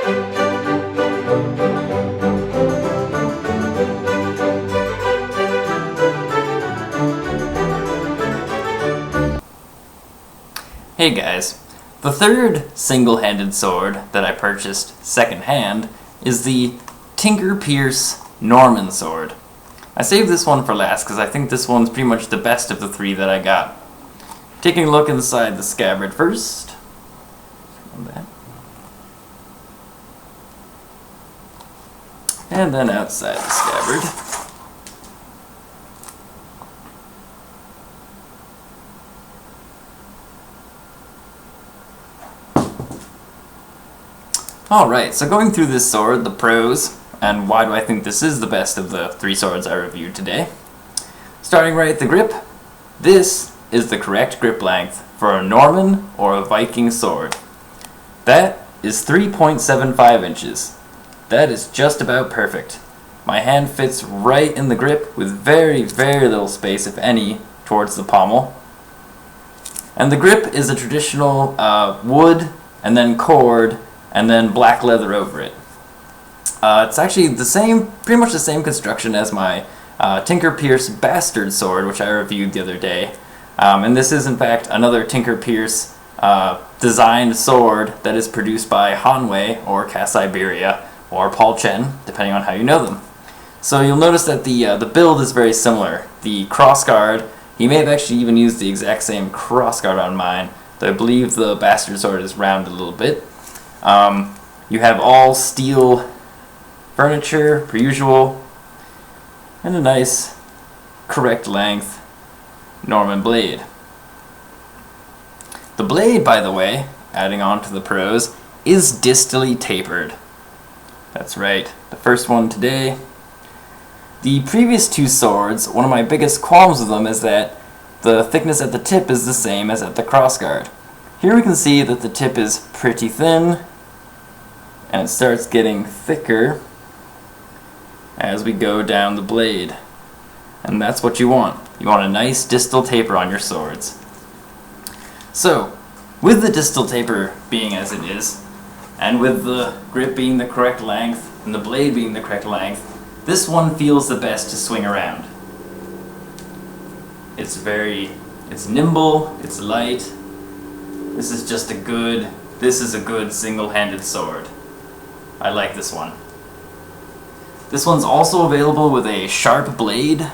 Hey guys, the third single-handed sword that I purchased second-hand is the Pearce Norman sword. I saved this one for last because I think this one's pretty much the best of the three that I got. Taking a look inside the scabbard first. And then outside the scabbard. Alright, so going through this sword, the pros, and why do I think this is the best of the three swords I reviewed today. Starting right at the grip, this is the correct grip length for a Norman or a Viking sword. That is 3.75 inches. That is just about perfect. My hand fits right in the grip with very, very little space, if any, towards the pommel. And the grip is a traditional wood and then cord and then black leather over it. It's actually the same, pretty much the same construction as my Pearce Bastard sword, which I reviewed the other day. And this is in fact another Pearce designed sword that is produced by Hanwei or Siberia or Paul Chen, depending on how you know them. So you'll notice that the build is very similar. The crossguard, he may have actually even used the exact same crossguard on mine, though I believe the Bastard sword is rounded a little bit. You have all steel furniture, per usual, and a nice, correct length Norman blade. The blade, by the way, adding on to the pros, is distally tapered. That's right, the first one today. The previous two swords, one of my biggest qualms with them is that the thickness at the tip is the same as at the crossguard. Here we can see that the tip is pretty thin, and it starts getting thicker as we go down the blade. And that's what you want. You want a nice distal taper on your swords. So, with the distal taper being as it is, and with the grip being the correct length, and the blade being the correct length, this one feels the best to swing around. It's nimble, it's light. This is a good single-handed sword. I like this one. This one's also available with a sharp blade,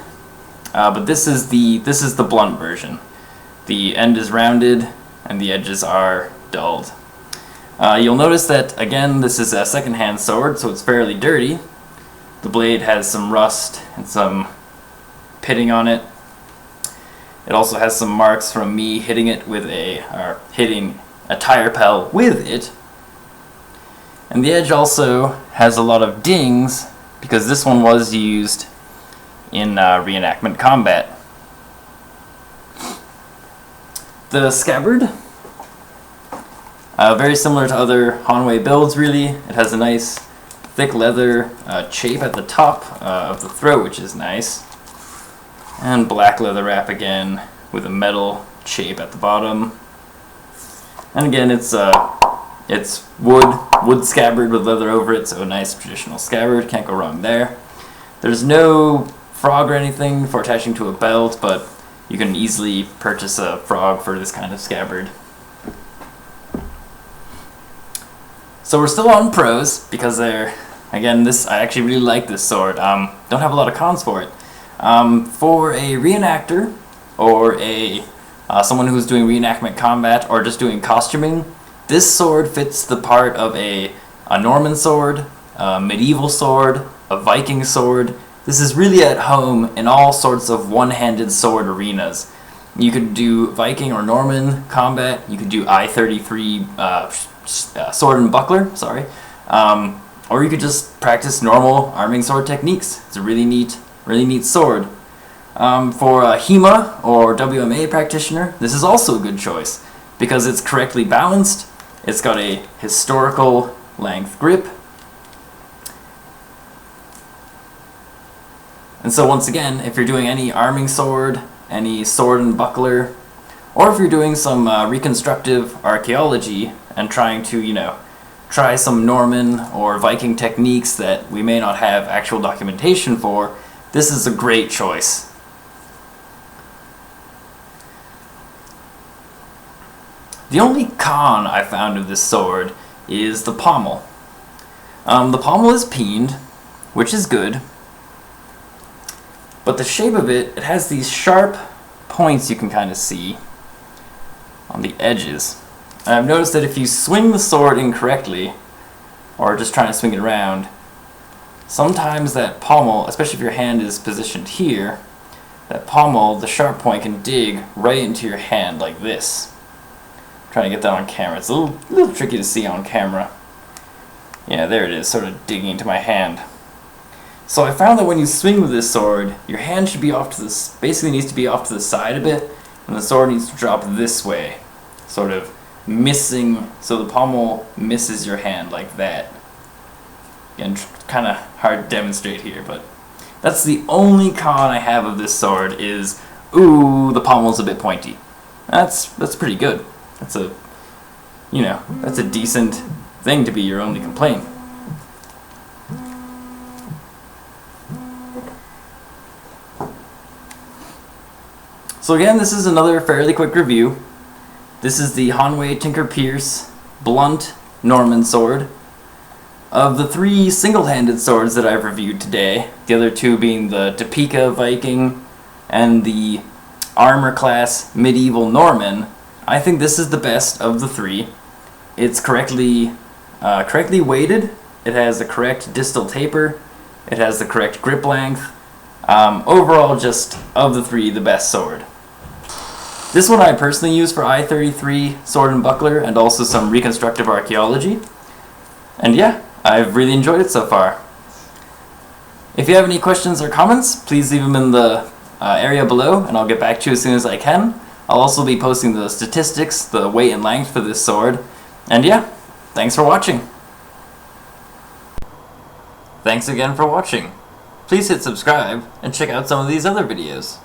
but this is the blunt version. The end is rounded and the edges are dulled. You'll notice that, again, this is a second-hand sword, so it's fairly dirty. The blade has some rust and some pitting on it. It also has some marks from me hitting a tire pel with it. And the edge also has a lot of dings because this one was used in reenactment combat. The scabbard, very similar to other Hanwei builds really. It has a nice thick leather chape at the top of the throat, which is nice. And black leather wrap again with a metal chape at the bottom. And again, it's wood scabbard with leather over it, so a nice traditional scabbard, can't go wrong there. There's no frog or anything for attaching to a belt, but you can easily purchase a frog for this kind of scabbard. So we're still on pros, because I actually really like this sword. Don't have a lot of cons for it. For a reenactor, or someone who's doing reenactment combat, or just doing costuming, this sword fits the part of a Norman sword, a medieval sword, a Viking sword. This is really at home in all sorts of one-handed sword arenas. You could do Viking or Norman combat, you could do I-33 sword and buckler, or you could just practice normal arming sword techniques. It's a really neat sword. For a HEMA or WMA practitioner, this is also a good choice because it's correctly balanced, it's got a historical length grip, and so once again, if you're doing any arming sword, any sword and buckler, or if you're doing some reconstructive archaeology and trying to, try some Norman or Viking techniques that we may not have actual documentation for, this is a great choice. The only con I found of this sword is the pommel. The pommel is peened, which is good, but the shape of it has these sharp points you can kind of see on the edges. And I've noticed that if you swing the sword incorrectly, or just trying to swing it around, sometimes that pommel, especially if your hand is positioned here, that pommel, the sharp point, can dig right into your hand like this. I'm trying to get that on camera. It's a little tricky to see on camera. Yeah, there it is, sort of digging into my hand. So I found that when you swing with this sword, your hand should be off to this, basically needs to be off to the side a bit, and the sword needs to drop this way, sort of missing, so the pommel misses your hand like that. Again, kind of hard to demonstrate here, but that's the only con I have of this sword is, ooh, the pommel's a bit pointy. That's pretty good. That's a, you know, that's a decent thing to be your only complaint. So again, this is another fairly quick review. This is the Hanwei Pearce blunt Norman sword. Of the 3 single-handed swords that I've reviewed today, the other 2 being the Topeka Viking and the armor class medieval Norman, I think this is the best of the 3. It's correctly weighted, it has the correct distal taper, it has the correct grip length. Overall, just of the 3, the best sword. This one I personally use for I-33 sword and buckler and also some reconstructive archaeology. And yeah, I've really enjoyed it so far. If you have any questions or comments, please leave them in the area below and I'll get back to you as soon as I can. I'll also be posting the statistics, the weight and length for this sword. And yeah, thanks for watching. Thanks again for watching. Please hit subscribe and check out some of these other videos.